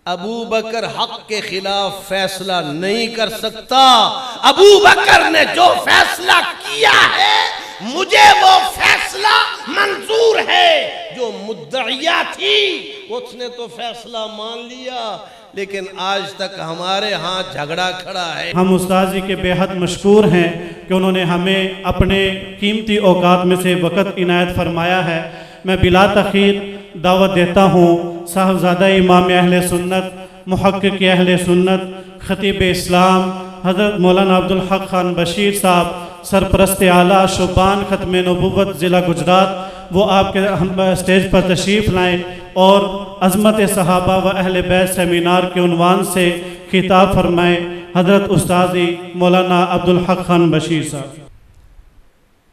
अबू बकर हक के खिलाफ फैसला नहीं कर सकता। अबू बकर ने जो फैसला किया है मुझे वो फैसला मंजूर है। जो मुद्दइया थी उसने तो फैसला मान लिया, लेकिन आज तक हमारे हाथ झगड़ा खड़ा है। हम उस्ताद जी के बेहद मशकूर हैं कि उन्होंने हमें अपने कीमती औकात में से वक़्त इनायत फरमाया है। मैं बिला तख़ीर दावत देता हूँ साहबज़ादा इमाम अहले सुन्नत मुहक्किक़ अहले सुन्नत ख़तीब इस्लाम हज़रत मौलाना अब्दुल हक खान बशीर साहब सरपरस्त आला शुबान ख़त्म नबुव्वत ज़िला गुजरात, वो आपके हम स्टेज पर तशरीफ़ लाएँ और अज़मत सहाबा व अहले बैत सेमिनार के उन्वान से खिताब फरमाएँ। हज़रत उस्तादी मौलाना अब्दुल हक खान बशीर साहब।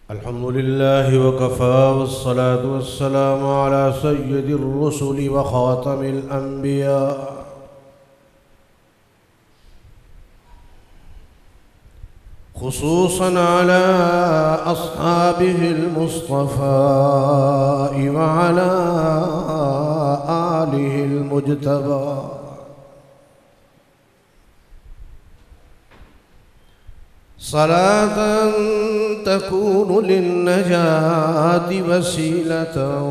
अल्हम्दुलिल्लाहि व कफ़ा वस्सलातु वस्सलामु अला सय्यिदिर रुसुलि व ख़ातमिल अंबिया खुसूसन अला अस्हाबिहिल मुस्तफ़ा व अला आलिहिल मुज्तबा। सलातन तकूनु लिन्नजाति वसीलतन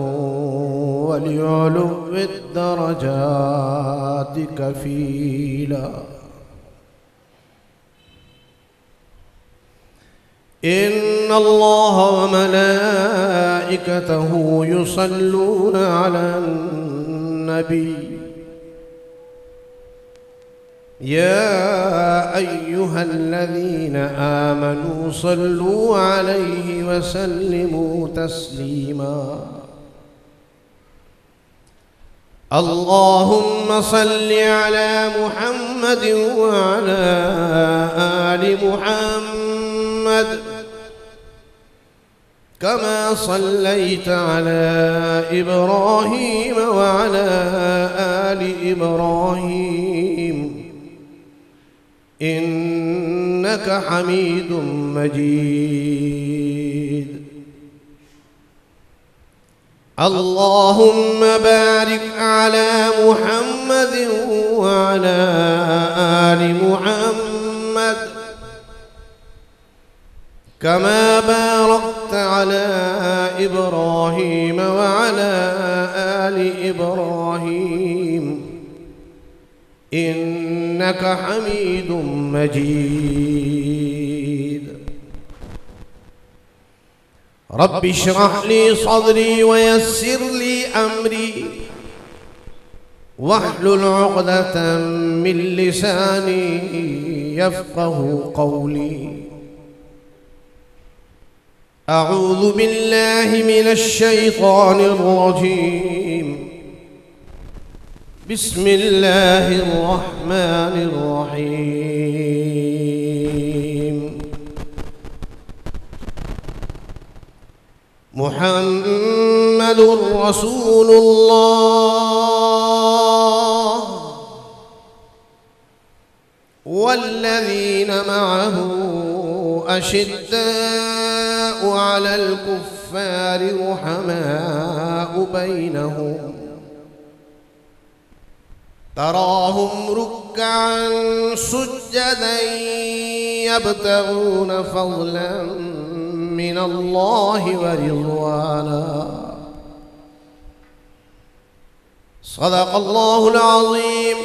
व लिउलुव्विद दरजाति कफीला। इन्नल्लाह व मलाइकतहु युसल्लूना अलन नबी या अय्युहल्लज़ीना आमनू सल्लू अलैहि व सल्लिमू तस्लीमा। अल्लाहुम्मा सल्लि अला मुहम्मद व अला आलि मुहम्मद कमा सल्लैत अला इब्राहीम व अला आलि इब्राहीम इन्नका हमीदुम मजीद। अल्लाहुम्मा बारिक अला मुहम्मद व अला आलि मुहम्मद कमा बारकत अला इब्राहीम व अला आलि इब्राहीम इन्नका हमीदुम मजीद। रब्बि इश्रह ली सदरी व यस्सिर ली अमरी वहलुल उक़दतम मिन लिसानी यफ़क़हू क़ौली। अऊज़ु बिल्लाहि मिनश शैतानिर रजीम। बिस्मिल्लाहिर रहमानिर रहीम। मुहम्मदुर रसूलुल्लाह वल्लज़ीना मअहू अशिद्दाउ अलल कुफ़्फ़ारि रुहमाउ बैनहुम तराहुम रुक्कअन सुज्जदन यब्तगून फ़ज़लन मिनल्लाहि व रिज़वाना। सदक़ल्लाहुल अज़ीम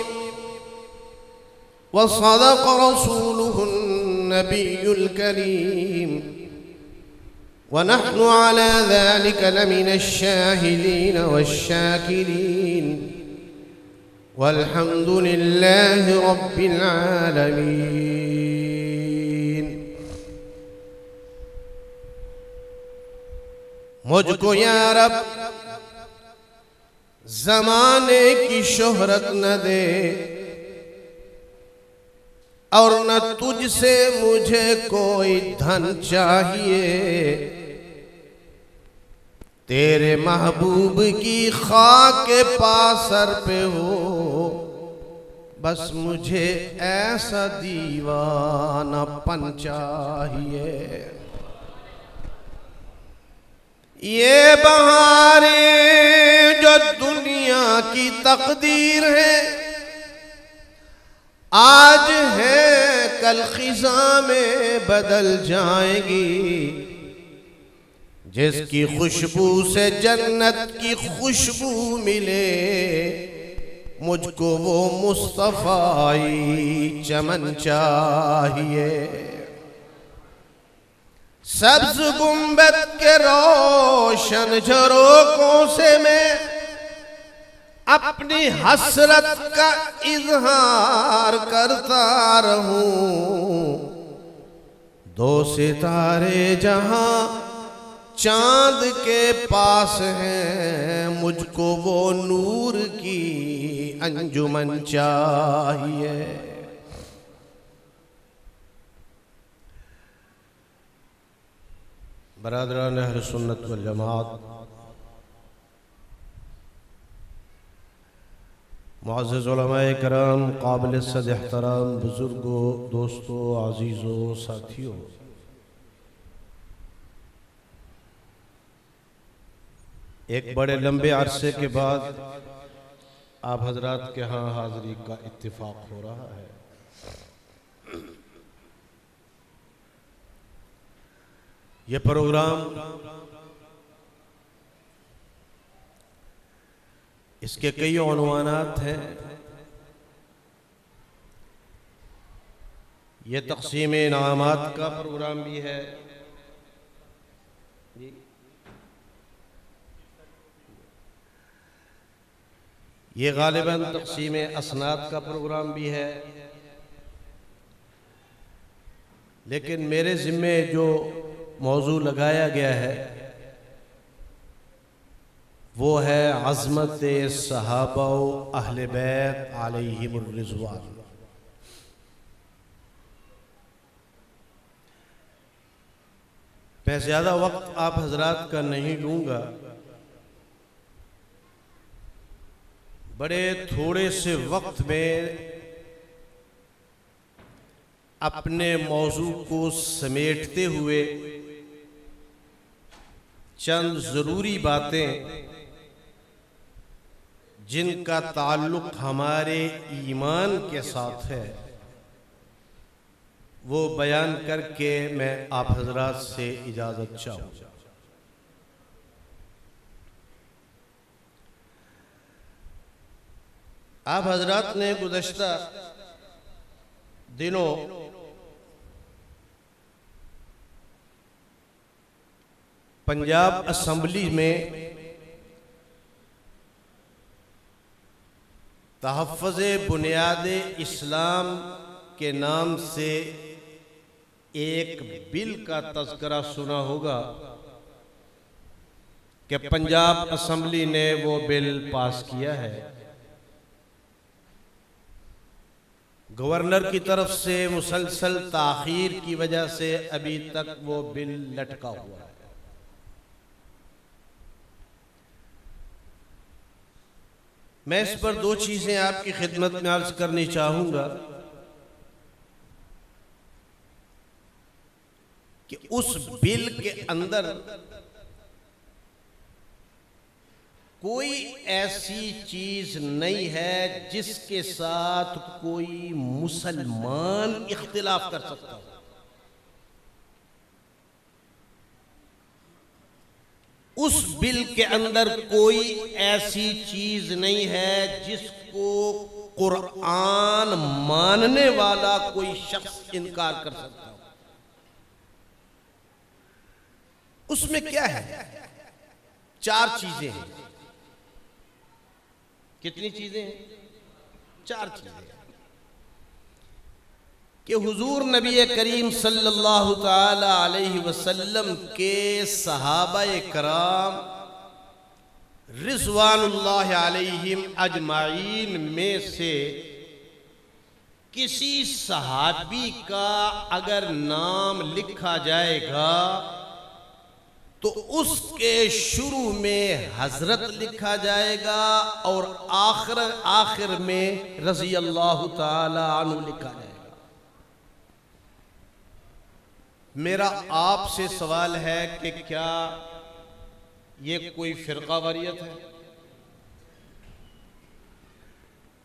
व सदक़ रसूलुहुन नबियुल करीम व नहनु अला ज़ालिका लमिनश शाहिदीन वश्शाकिरीन वल्हम्दुलिल्लाहि रब्बिल आलमीन। मुझको या रब ज़माने की शोहरत न दे और न तुझसे मुझे कोई धन चाहिए। तेरे महबूब की खाक पास सर पे हो बस मुझे ऐसा दीवानापन चाहिए। ये बहारें जो दुनिया की तकदीर है आज है कल खिज़ा में बदल जाएगी, जिसकी खुशबू से जन्नत की खुशबू मिले, मुझको वो मुस्तफ़ाई चमन चाहिए। सब्ज गुंबद के रोशन झरोकों से मैं अपनी हसरत का इजहार करता रहूं। दो सितारे जहां चांद के पास हैं, मुझको वो नूर की अंजुमन चाहिए। बरादरान अहले सुन्नत वल जमात, मुअज़्ज़िज़ उलमाए किराम, काबिल सद एहतराम बुजुर्गों, दोस्तों, अज़ीज़ों, साथियों, एक बड़े लंबे अरसे के बाद आप हजरात के यहाँ हाज़िरी का इत्तिफाक हो रहा है। ये प्रोग्राम इसके कई उन्वानात हैं। ये तक़सीम इनामात का प्रोग्राम भी है, ये गालिबन तक़सीम असनाद का प्रोग्राम भी है, लेकिन मेरे ज़िम्मे जो मौजू लगाया गया है वो है अज़मत सहाबा व अहले बैत अलैहिमुर रिज़वान। मैं ज़्यादा वक्त आप हजरात का नहीं लूँगा, बड़े थोड़े से वक्त में अपने मौजू को समेटते हुए चंद ज़रूरी बातें जिनका ताल्लुक़ हमारे ईमान के साथ है वो बयान करके मैं आप हजरात से इजाज़त चाहूँगा। आप हजरात ने गुज़श्ता दिनों पंजाब असम्बली में तहफ़्फ़ुज़े बुनियादे इस्लाम के नाम से एक बिल का तज़किरा सुना होगा कि पंजाब असम्बली ने वो बिल पास किया है। गवर्नर की तरफ से मुसलसल ताख़ीर की वजह से अभी तक वो बिल लटका हुआ है। मैं इस पर दो चीज़ें आपकी खिदमत में अर्ज करनी चाहूँगा कि उस बिल के अंदर कोई ऐसी चीज़ नहीं है जिसके साथ कोई मुसलमान इख्तिलाफ कर सकता हो। उस बिल के अंदर कोई ऐसी चीज नहीं है जिसको कुरान मानने वाला कोई शख्स इनकार कर सकता हो। उसमें क्या है? चार चीजें हैं। कितनी चीजें हैं? चार चीजें कि हुजूर नबी करीम सल्लल्लाहु ताला अलैहि वसल्लम के सहाबाए कराम रिज़वानुल्लाह अलैहिम अजमाइन में से किसी सहाबी का अगर नाम लिखा जाएगा तो उसके शुरू में हजरत लिखा जाएगा और आखिर में रज़ी अल्लाह ताला अन्हु लिखा जाएगा। मेरा आपसे सवाल है कि क्या ये कोई फिरका वारियत है?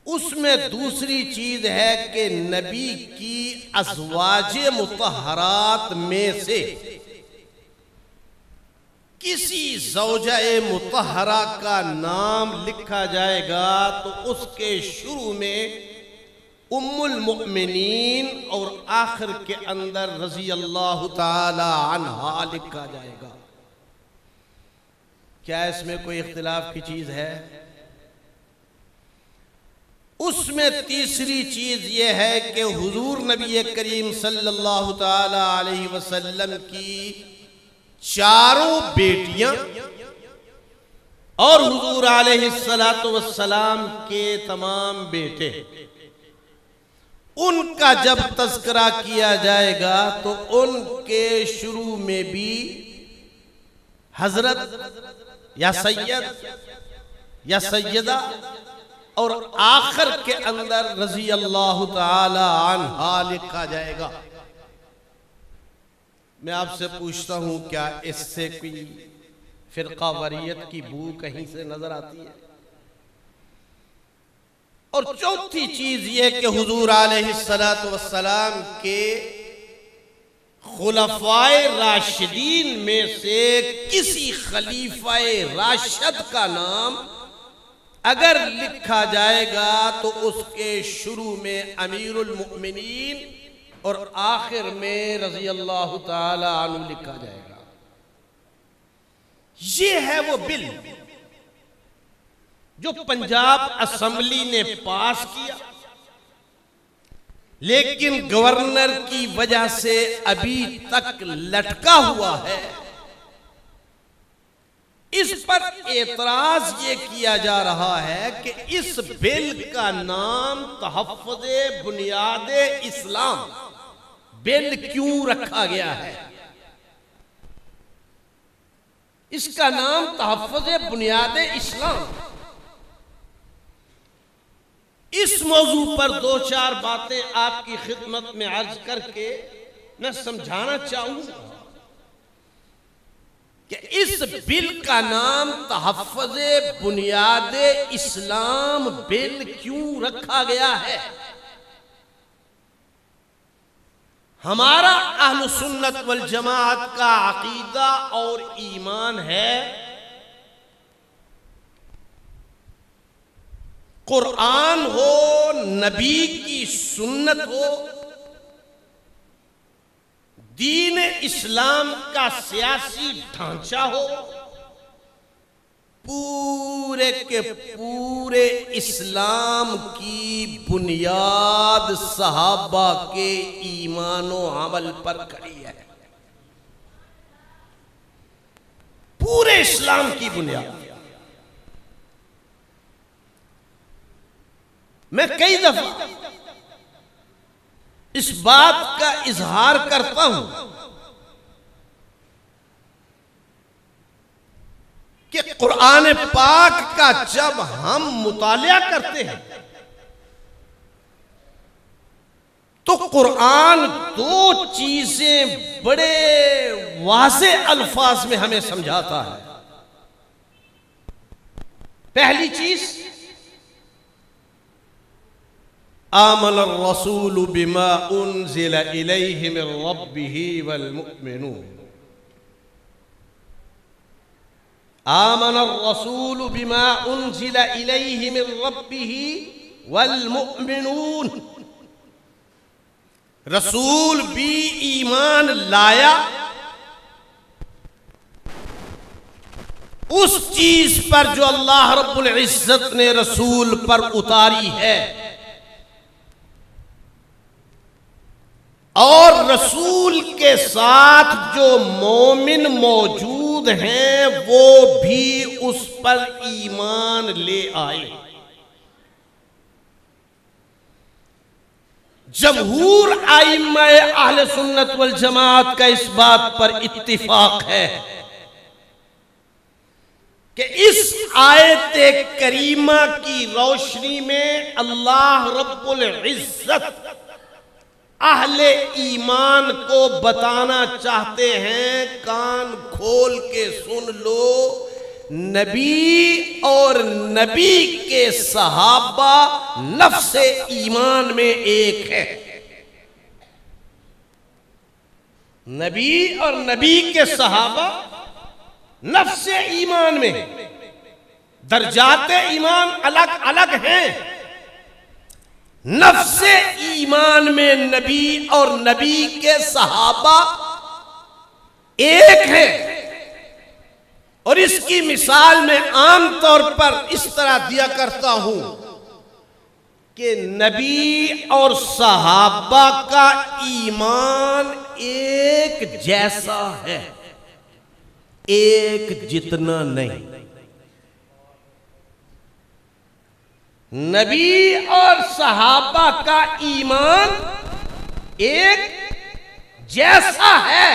उसमें दूसरी चीज है कि नबी की अज़वाजे मुतहरात में से किसी ज़ौजाए मुतहरा का नाम लिखा जाएगा तो उसके शुरू में उम्मुल मुमिनीन और आखिर के अंदर रज़ी अल्लाह ताला अन्हा लिखा जाएगा। क्या इसमें कोई इख्तिलाफ की चीज है? उसमें तीसरी चीज यह है कि हुजूर नबी करीम सल्लल्लाहु ताला अलैहि वसल्लम की चारों बेटियां और हुजूर अलैहिस्सलातु वस्सलाम के तमाम बेटे, उनका जब तज़किरा किया जाएगा तो उनके शुरू में भी हजरत या सैयद या सैयदा और आखिर के अंदर रज़ी अल्लाह ताला अन्हा लिखा जाएगा। मैं आपसे पूछता हूं, क्या इससे कोई फिरका वरीयत की बू कहीं से नजर आती है? और चौथी चीज ये कि हुजूर अलैहिस्सलातु वस्सलाम के खुलफाए राशिदीन में से किसी खलीफाए राशिद का नाम अगर लिखा जाएगा तो उसके शुरू में अमीरुल मुमिनीन और आखिर में रज़ी अल्लाह ताला अन्हु लिखा जाएगा। ये है वो बिल जो पंजाब असेंबली ने पास किया, लेकिन गवर्नर की वजह से अभी तक लटका हुआ है। इस पर एतराज ये किया जा रहा है कि इस बिल का नाम तहफ़्फ़ुज़े बुनियादे इस्लाम बिल क्यों रखा गया है? इसका नाम तहफ़्फ़ुज़े बुनियादे इस्लाम। इस मौजू पर दो चार बातें आपकी खिदमत में अर्ज करके मैं समझाना चाहूंगा कि इस बिल का नाम तहफ़्फ़ुज़े बुनियादे इस्लाम बिल क्यों रखा गया है। हमारा अहले सुन्नत वल जमात का अकीदा और ईमान है, कुरान हो, नबी की सुन्नत हो, दीन इस्लाम का सियासी ढांचा हो, पूरे के पूरे इस्लाम की बुनियाद सहाबा के ईमानो अमल पर खड़ी है। पूरे इस्लाम की बुनियाद। मैं कई दफा इस बात का इजहार करता हूं कि कुरान पाक का जब हम मुतालिया करते हैं तो कुरान दो चीजें बड़े वाज़े अल्फाज में हमें समझाता है। पहली चीज, आमन रसूल बिमा उन्ज़िला इलैहि मिन रब्बिही वल मुमिनून। आमन रसूल बिमा उन्ज़िला इलैहि मिन रब्बिही वल मुमिनून। रसूल भी ईमान लाया उस चीज पर जो अल्लाह रब्बुल इज्जत ने रसूल पर उतारी है, और रसूल के साथ जो मोमिन मौजूद हैं वो भी उस पर ईमान ले आए। जमहूर आइम्मा अहले सुन्नत वल जमात का इस बात पर इत्तिफाक है कि इस आयत करीमा की रोशनी में अल्लाह रब्बुल इज्जत अहले ईमान को बताना चाहते हैं, कान खोल के सुन लो, नबी और नबी के सहाबा नफ्से ईमान में एक है। नबी और नबी के सहाबा नफ्से ईमान में, दर्जाते ईमान अलग अलग हैं, नफ्से ईमान में नबी और नबी के सहाबा एक है। और इसकी मिसाल मैं आम तौर पर इस तरह दिया करता हूं कि नबी और सहाबा का ईमान एक जैसा है, एक जितना नहीं। नबी और सहाबा का ईमान एक जैसा है,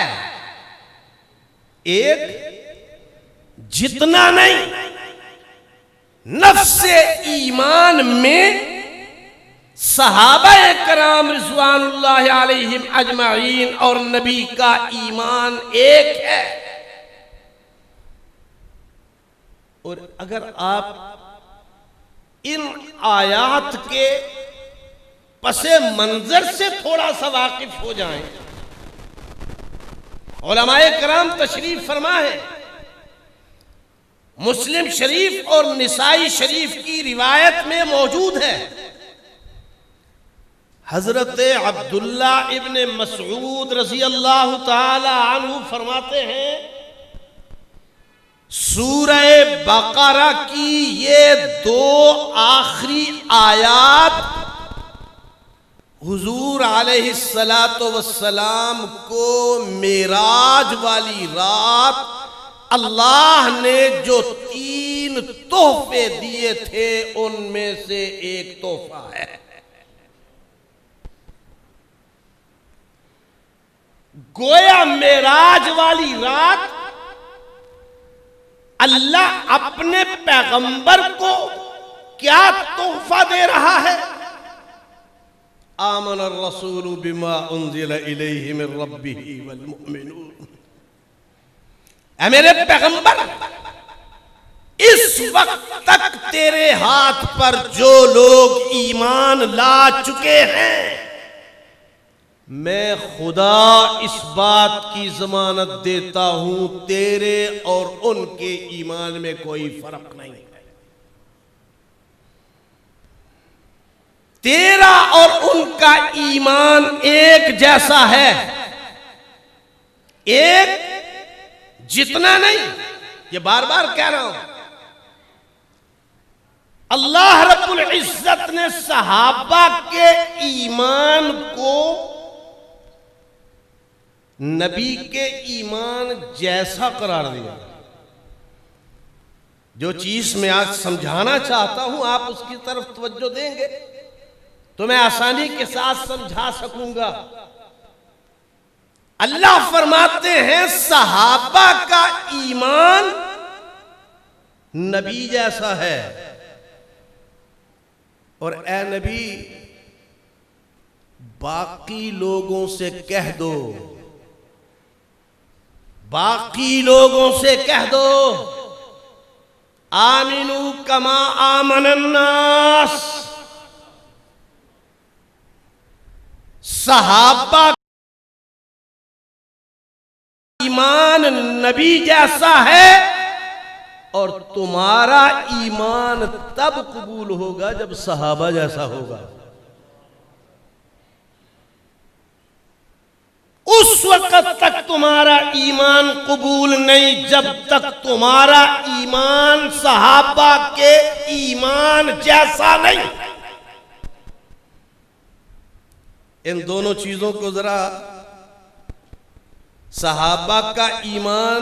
एक जितना नहीं। नफ्से ईमान में सहाबा कराम रिज़वानुल्लाह अलैहिम अजमाइन और नबी का ईमान एक है। और अगर आप इन आयात के पसे मंजर से थोड़ा सा वाकिफ हो जाएं, उलमाए कराम तशरीफ फरमा है, मुस्लिम शरीफ और निसाई शरीफ की रिवायत में मौजूद है, हजरत अब्दुल्ला इब्ने मसऊद रज़ी अल्लाह ताला अन्हु फरमाते हैं, सूरह बकरा की ये दो आखिरी आयात हुजूर अलैहिस्सलातु वस्सलाम को मेराज वाली रात अल्लाह ने जो 3 तोहफे दिए थे उनमें से एक तोहफा है। गोया मेराज वाली रात अल्लाह अपने पैगंबर को क्या तोहफा दे रहा है? आमन रसूल बिमा उन्ज़िला इलैहि मिन रब्बिही वल मुमिनून। ऐ मेरे पैगंबर, इस वक्त तक तेरे हाथ पर जो लोग ईमान ला चुके हैं, मैं खुदा इस बात की जमानत देता हूं तेरे और उनके ईमान में कोई फर्क नहीं है। तेरा और उनका ईमान एक जैसा है, एक जितना नहीं। ये बार बार कह रहा हूं, अल्लाह रब्बुल इज्जत ने सहाबा के ईमान को नबी के ईमान जैसा करार दिया। जो चीज मैं आज समझाना चाहता हूं, आप उसकी तरफ तवज्जो देंगे तो मैं आसानी के साथ समझा सकूंगा। अल्लाह फरमाते हैं सहाबा का ईमान नबी जैसा है। और ए नबी, बाकी लोगों से कह दो, बाकी लोगों से कह दो, आमिनू कमा आमनन नास। सहाबा ईमान नबी जैसा है और तुम्हारा ईमान तब कबूल होगा जब सहाबा जैसा होगा। उस वक्त तक तुम्हारा ईमान कबूल नहीं जब तक तुम्हारा ईमान सहाबा के ईमान जैसा नहीं। इन दोनों चीजों को जरा, सहाबा का ईमान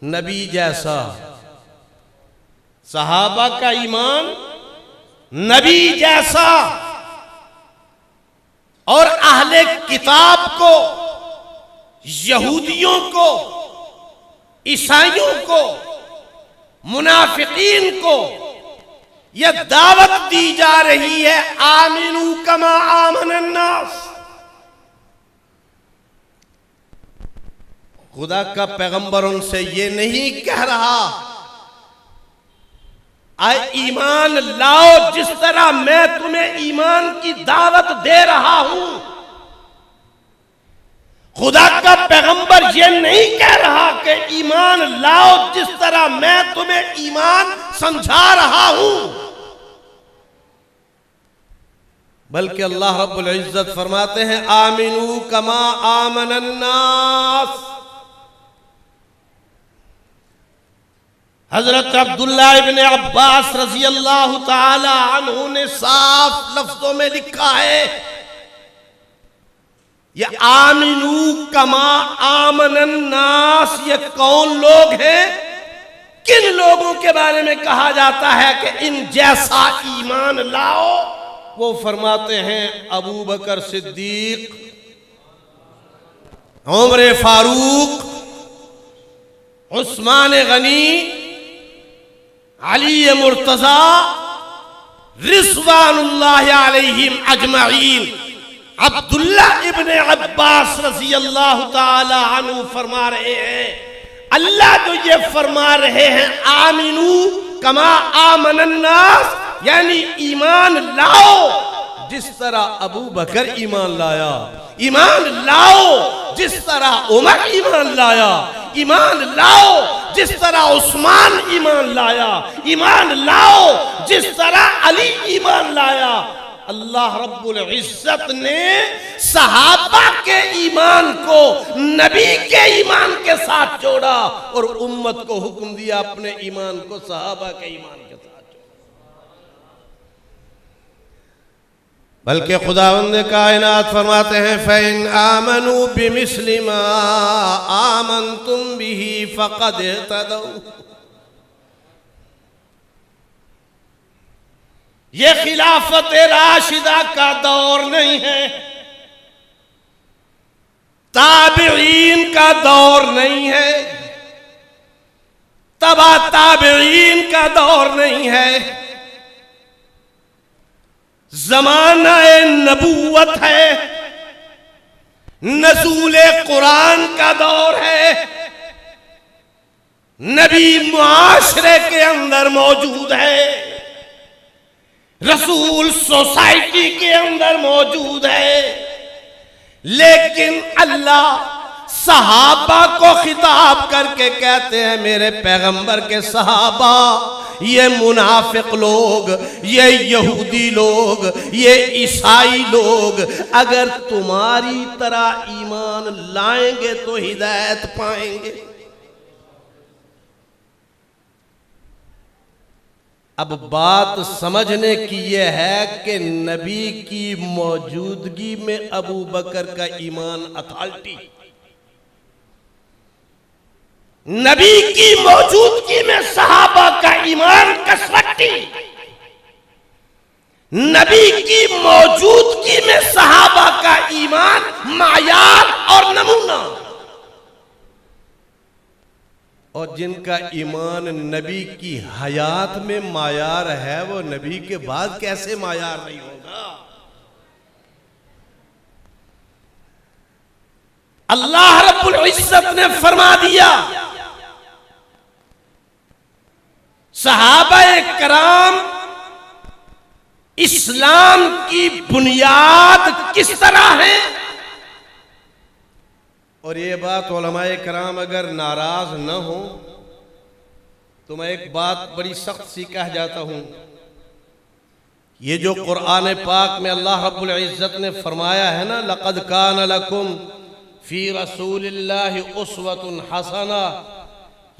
नबी जैसा, सहाबा का ईमान नबी जैसा, और अहले किताब को, यहूदियों को, ईसाइयों को, मुनाफिकीन को यह दावत दी जा रही है, आमिनू कमा आमनन नास। खुदा का पैगंबर उनसे ये नहीं कह रहा आए ईमान लाओ जिस तरह मैं तुम्हें ईमान की दावत दे रहा हूं। खुदा का पैगंबर ये नहीं कह रहा कि ईमान लाओ जिस तरह मैं तुम्हें ईमान समझा रहा हूं, बल्कि अल्लाह रब्बुल इज्जत फरमाते हैं आमिनू कमा आमनन नास। हजरत अब्दुल्लाह इब्ने अब्बास रजी अल्लाह ताला अन्हु ने साफ लफ्जों में लिखा है, ये आमिनू कमा आमनन नास ये कौन लोग हैं, किन लोगों के बारे में कहा जाता है कि इन जैसा ईमान लाओ। वो फरमाते हैं अबू बकर सिद्दीक, उमर फारूक, उस्मान गनी, अली मुर्तजा रिज़वानुल्लाहि अलैहिम अजमईन। अब्दुल्ला इब्ने अब्बास रज़ी अल्लाह ताला अन्हु फरमा रहे हैं, अल्लाह जो ये फरमा रहे हैं आमिनू कमा आमनन नास, यानी ईमान लाओ जिस तरह अबू बकर ईमान लाया, ईमान लाओ जिस तरह उमर ईमान लाया, ईमान लाओ जिस तरह उस्मान ईमान लाया, ईमान लाओ जिस तरह अली ईमान लाया। अल्लाह रब्बुल इज्जत ने सहाबा के ईमान को नबी के ईमान के साथ जोड़ा और उम्मत को हुक्म दिया अपने ईमान को सहाबा के ईमान के साथ जोड़ा। बल्कि खुदावंद कायनात फरमाते हैं फ़इन आमनू बिमिस्लि मा आमनतुम बिही फ़क़द इह्तदौ। ये खिलाफत राशिदा का दौर नहीं है, ताबिईन का दौर नहीं है, तबा ताबिईन का दौर नहीं है, ज़माना नबूवत है, नज़ूले कुरान का दौर है, नबी मुआशरे के अंदर मौजूद है, रसूल सोसाइटी के अंदर मौजूद है, लेकिन अल्लाह सहाबा को खिताब करके कहते हैं मेरे पैगंबर के सहाबा, ये मुनाफिक लोग, ये यहूदी लोग, ये ईसाई लोग अगर तुम्हारी तरह ईमान लाएंगे तो हिदायत पाएंगे। अब बात समझने की यह है कि नबी की मौजूदगी में अबू बकर का ईमान अथॉरिटी, नबी की मौजूदगी में सहाबा का ईमान कसवटी, नबी की मौजूदगी में सहाबा का ईमान मायार और नमूना। और जिनका ईमान नबी की हयात में मायार है वो नबी के बाद कैसे मायार नहीं होगा। अल्लाह रब्बुल इज्जत ने फरमा दिया सहाबाए कराम इस्लाम की बुनियाद किस तरह है। और ये बात उलमाए कराम अगर नाराज न हो तो मैं एक बात बड़ी सख्त सी कह जाता हूं, ये जो कुरान पाक में अल्लाह रब्बुल इज्जत ने फरमाया है ना, लक़द कान लकुम फी रसूलिल्लाहि उस्वतुन हसना,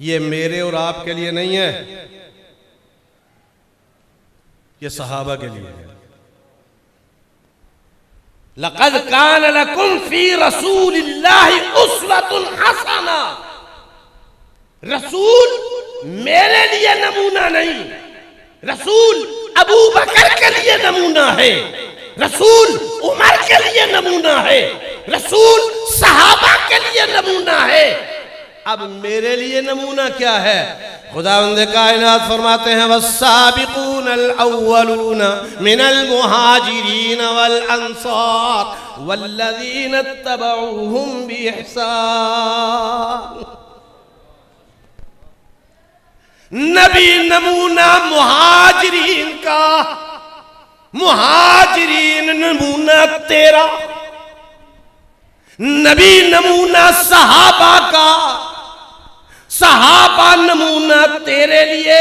ये मेरे और आपके लिए नहीं है, ये सहाबा के लिए है। लक़द कान लकुम फी रसूलिल्लाहि उस्वतुन हसना, रसूल मेरे लिए नमूना नहीं, रसूल अबू बकर के लिए नमूना है, रसूल उमर के लिए नमूना है, रसूल सहाबा के लिए नमूना है। अब मेरे लिए नमूना क्या है? खुदावंद कायनात फरमाते हैं वस्साबिकून अल-अव्वलून मिनल मुहाजिरीन वल अंसार वल्लज़ीन इत्तबऊहुम बिइहसान। नबी नमूना मुहाजिरीन का, मुहाजिरीन नमूना तेरा, नबी नमूना सहाबा का, सहाबा नमूना तेरे लिए।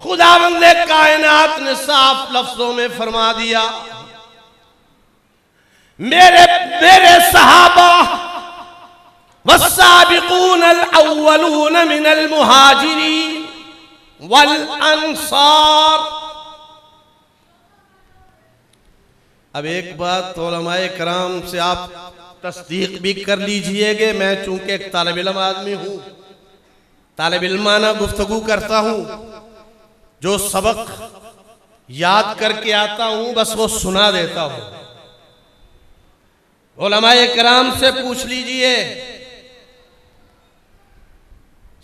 खुदावंद कायनात ने साफ लफ्जों में फरमा दिया, मेरे सहाबा वस्साबिकून अल-अव्वलून मिनल मुहाजिरीन वल अंसार। अब एक बात उलमाए कराम से आप तस्दीक भी कर लीजिएगा, मैं चूंकि एक तालिब इल्म आदमी हूं, तालिब इल्माना गुफ्तगू करता हूं, जो सबक याद करके आता हूं बस वो सुना देता हूं। उलमाए कराम से पूछ लीजिए,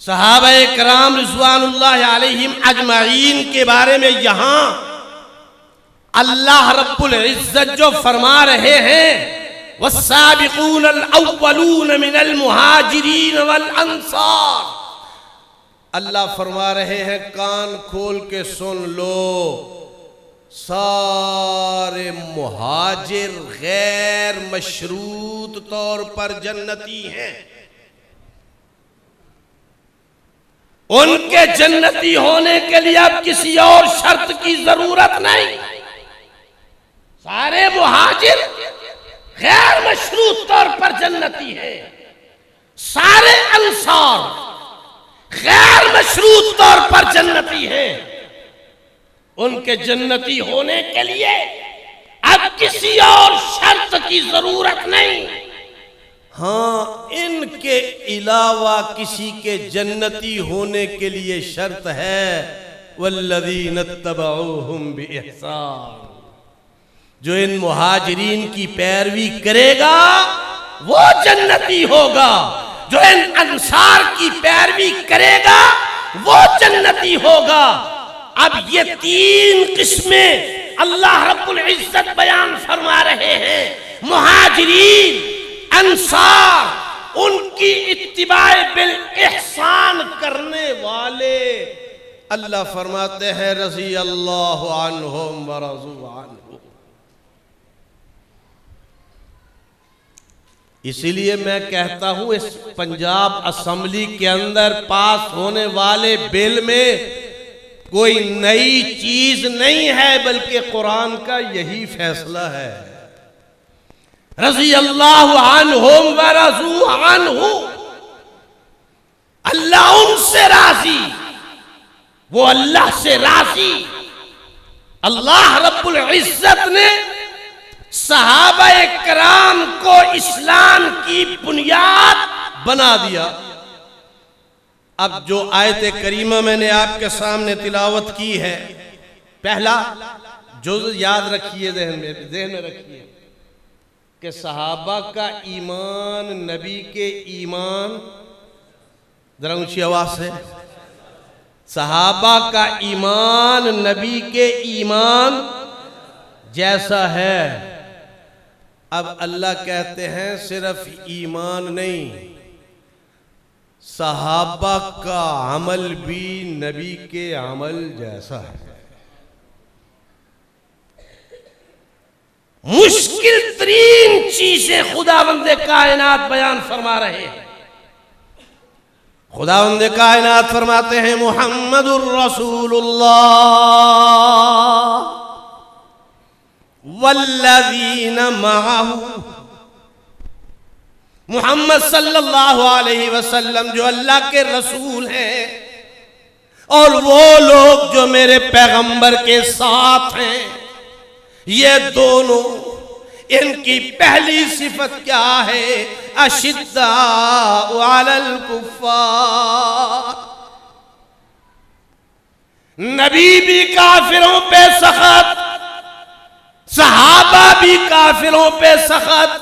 सहाबाए कराम रिज़वानुल्लाह अलैहिम अजमाइन के बारे में यहां अल्लाह रब्बुल इज्जत जो फरमा रहे हैं, वस्साबिकून अल-अव्वलून मिनल मुहाजिरीन वल अंसार, अल्लाह फरमा रहे हैं कान खोल के सुन लो, सारे मुहाजिर गैर मशरूत तौर पर जन्नती हैं। उनके जन्नती होने के लिए अब किसी और शर्त की जरूरत नहीं। सारे मुहाजिर गैर मशरूत तौर पर जन्नती हैं, सारे अंसार गैर मशरूत तौर पर जन्नती हैं। उनके जन्नती होने के लिए अब किसी और शर्त की जरूरत नहीं। हाँ, इनके अलावा किसी के जन्नती होने के लिए शर्त है, वल्लज़ीन तबऊहुम बिइहसान, जो इन मुहाजिरीन की पैरवी करेगा वो जन्नती होगा, जो इन अंसार की पैरवी करेगा वो जन्नती होगा। अब ये तीन किस्में अल्लाह रब्बुल इज्जत बयान फरमा रहे हैं। मुहाजिरीन, अंसार, उनकी इत्तिबाए बिल इहसान करने वाले अल्लाह फरमाते हैं रज़ी अल्लाहु अन्हुम व रज़ू अन्हु। इसीलिए मैं कहता हूं इस पंजाब असेंबली के अंदर पास होने वाले बिल में कोई नई चीज नहीं है, बल्कि कुरान का यही फैसला है। रज़ी अल्लाहु अन्हुम व रज़ू अन्हु, अल्लाह उनसे राजी, वो अल्लाह से राजी। अल्लाह रब्बुल इज्जत ने सहाबाए कराम को इस्लाम की बुनियाद बना दिया। अब जो आयत करीमा मैंने आपके सामने तिलावत की है, पहला जुज़ याद रखिए, ज़हन में रखिए कि सहाबा का ईमान नबी के ईमान, जरा ऊंची आवाज से, सहाबा का ईमान नबी के ईमान जैसा है। अब अल्लाह कहते हैं सिर्फ ईमान नहीं, सहाबा का अमल भी नबी के अमल जैसा है। मुश्किल तरीन चीजें खुदावंद कायनात बयान फरमा रहे हैं। खुदावंद कायनात फरमाते हैं मुहम्मदुर रसूलुल्लाह वल्लज़ीना मअहू, मुहम्मद सल्लल्लाहु अलैहि वसल्लम जो अल्लाह के रसूल हैं और वो लोग जो मेरे पैगंबर के साथ हैं, ये दोनों, इनकी पहली सिफत क्या है? अशिद्दाउ अलल कुफ्फार, नबी भी काफिरों पे सख्त, सहाबा भी काफिरों पे सख्त,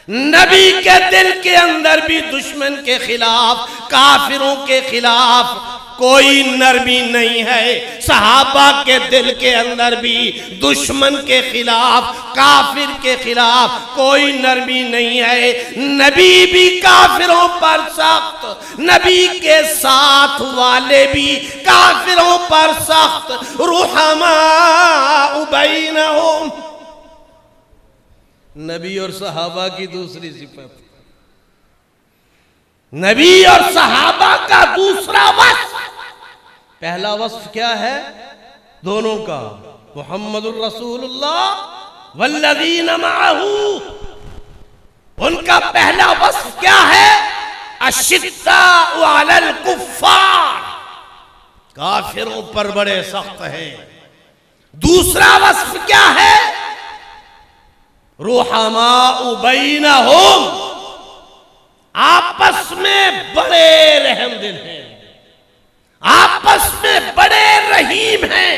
नबी के दिल के अंदर भी दुश्मन के खिलाफ, काफिरों के खिलाफ कोई नरमी नहीं है। सहाबा के दिल के अंदर भी दुश्मन के खिलाफ, काफिर के खिलाफ कोई नरमी नहीं है। नबी भी काफिरों पर सख्त, नबी के साथ वाले भी काफिरों पर सख्त। रुहमा बैनहुम, नबी और सहाबा की दूसरी सिफत। नबी और सहाबा का दूसरा वस्फ, पहला वस्फ क्या है दोनों का? मुहम्मदुर रसूलुल्लाह वल्लज़ीना मअहू, उनका पहला वस्फ क्या है? अशिद्दाउ अलल कुफ्फार, काफिरों पर बड़े सख्त हैं। दूसरा वस्फ क्या है? रुहमाउ बैनहुम, आपस में बड़े रहम दिल हैं, आपस में बड़े रहीम हैं,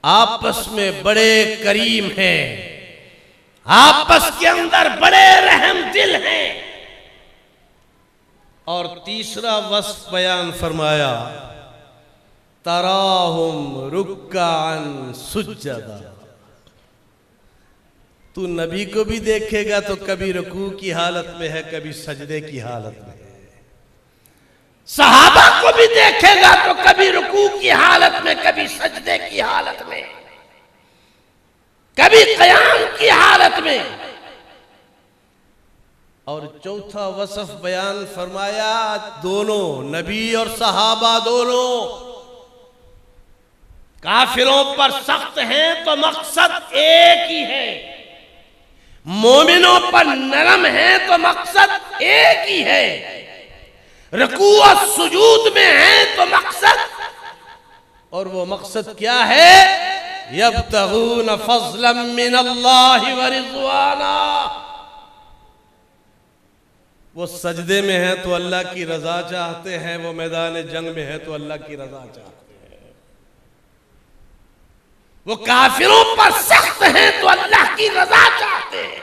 आपस में बड़े करीम हैं, आपस के अंदर बड़े रहम दिल हैं। और तीसरा वस्फ बयान फरमाया, तराहुम रुक्कान सुज्जदा, तू नबी को भी देखेगा तो कभी रुकू की हालत में है, कभी सजदे की हालत में है। सहाबा को भी देखेगा तो कभी रुकू की हालत में, कभी सजदे की हालत में, कभी क़याम की हालत में। और चौथा वसफ बयान फरमाया, दोनों नबी और सहाबा दोनों काफिरों पर सख्त हैं तो मकसद एक ही है, मोमिनों पर नरम है तो मकसद एक ही है, रुकू और सुजूद में है तो मकसद, और वो मकसद क्या है? यब्तगून फज़लन मिनल्लाहि व रिज़वाना, वो सजदे में है तो अल्लाह की रजा चाहते हैं, वो मैदान जंग में है तो अल्लाह की रजा चाहते हैं। वो काफिरों पर सख्त हैं तो अल्लाह की रजा चाहते हैं,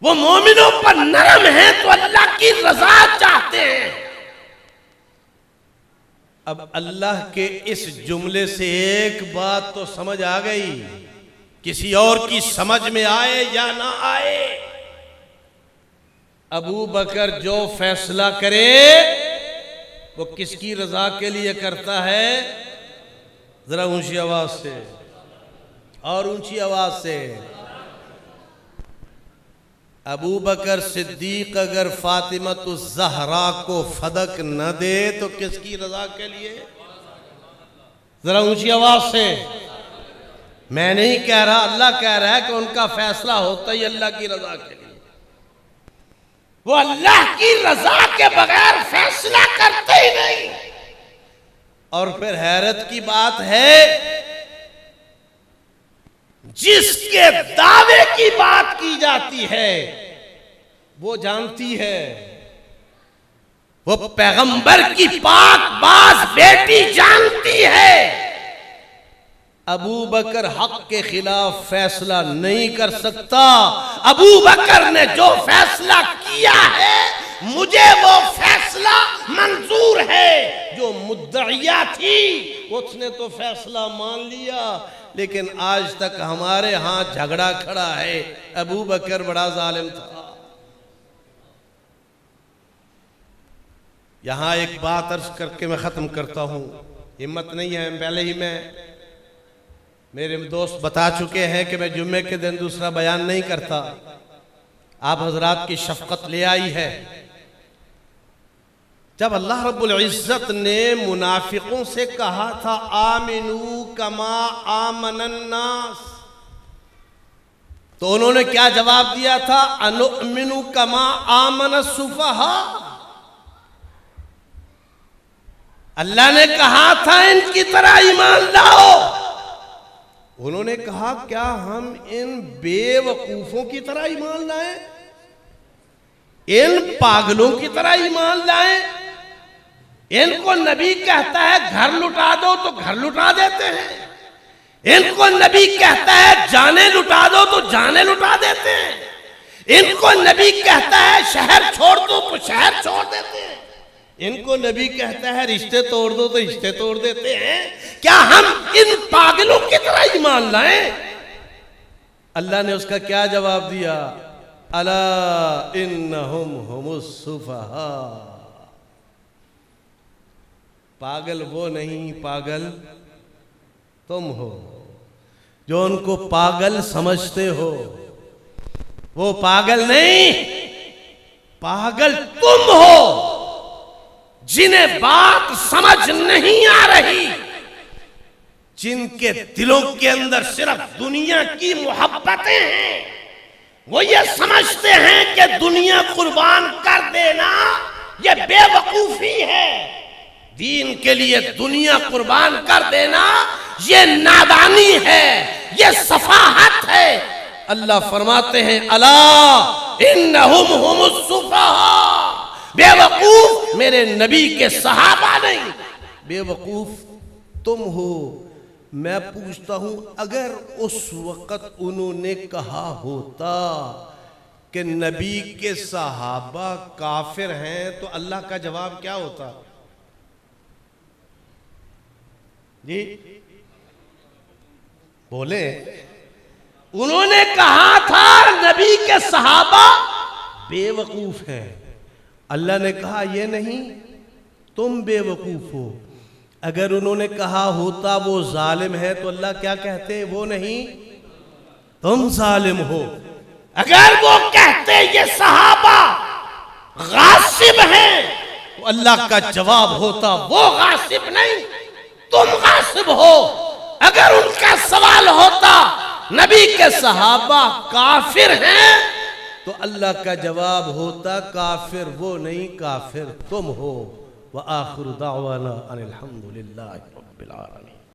वो मोमिनों पर नरम हैं तो अल्लाह की रजा चाहते हैं। अब अल्लाह के इस जुमले से एक बात तो समझ आ गई, किसी और की समझ में आए या ना आए, अबू बकर जो फैसला करे वो किसकी रजा के लिए करता है? जरा ऊंची आवाज से और ऊंची आवाज से। अबू बकर सिद्दीक अगर फातिमतु ज़हरा को फदक न दे तो किसकी रजा के लिए? जरा ऊंची आवाज से। मैं नहीं कह रहा, अल्लाह कह रहा है कि उनका फैसला होता ही अल्लाह की रजा के लिए। वो अल्लाह की रजा के बगैर फैसला करते ही नहीं। और फिर हैरत की बात है, जिसके दावे की बात की जाती है वो जानती है, वो पैगंबर की पाक बाज बेटी जानती है, अबू बकर हक के खिलाफ फैसला नहीं कर सकता। अबू बकर ने जो फैसला किया है मुझे वो फैसला मंजूर है। जो मुद्दइया थी उसने तो फैसला मान लिया, लेकिन आज तक हमारे यहां झगड़ा खड़ा है, अबू बकर बड़ा जालिम था। यहां एक बात अर्ज करके मैं खत्म करता हूं, हिम्मत नहीं है, पहले ही मेरे दोस्त बता चुके हैं कि मैं जुम्मे के दिन दूसरा बयान नहीं करता। आप हजरात की शफकत ले आई है। जब अल्लाह रब्बुल इज्जत ने मुनाफिकों से कहा था आमिनू कमा आमनन नास, तो उन्होंने क्या जवाब दिया था? अनुमिनु कमा आमन सुफहा। अल्लाह ने कहा था इनकी तरह ईमान लाओ, उन्होंने कहा क्या हम इन बेवकूफों की तरह ईमान लाएं, इन पागलों की तरह ईमान लाएं? इनको नबी कहता है घर लुटा दो तो घर लुटा देते हैं, इनको नबी कहता है जाने लुटा दो तो जाने लुटा देते हैं, इनको नबी कहता है शहर छोड़ दो तो शहर छोड़ देते हैं, इनको नबी कहता है रिश्ते तोड़ दो तो रिश्ते तोड़ देते हैं। क्या हम इन पागलों की तरह ईमान लाएं? अल्लाह ने उसका क्या जवाब दिया? अला इन्नहुम हुमुस सुफहा, पागल वो नहीं, पागल तुम हो। जो उनको पागल समझते हो वो पागल नहीं, पागल तुम हो जिन्हें बात समझ नहीं आ रही, जिनके दिलों के अंदर सिर्फ दुनिया की मोहब्बतें हैं। वो ये समझते हैं कि दुनिया कुर्बान कर देना ये बेवकूफी है, दीन के लिए दुनिया कुर्बान कर देना ये नादानी है, ये सफाहत है। अल्लाह फरमाते हैं अला इन्नहुम हुमुस सुफहा, बेवकूफ मेरे नबी के सहाबा नहीं, बेवकूफ तुम हो। मैं पूछता हूं अगर उस वक्त उन्होंने कहा होता कि नबी के सहाबा काफिर हैं तो अल्लाह का जवाब क्या होता? जी बोले, उन्होंने कहा था नबी के सहाबा बेवकूफ हैं, अल्लाह ने कहा ये नहीं तुम बेवकूफ हो। अगर उन्होंने कहा होता वो जालिम है तो अल्लाह क्या कहते? वो नहीं तुम जालिम हो। अगर वो कहते ये सहाबा गासिब हैं तो अल्लाह का जवाब होता वो गासिब नहीं तुम गासिब हो। अगर उनका सवाल होता नबी के सहाबा काफिर हैं तो अल्लाह का जवाब होता काफिर वो नहीं, काफिर तुम हो। व आखिर दावाना अनिल हम्दुलिल्लाहि रब्बिल आलमीन।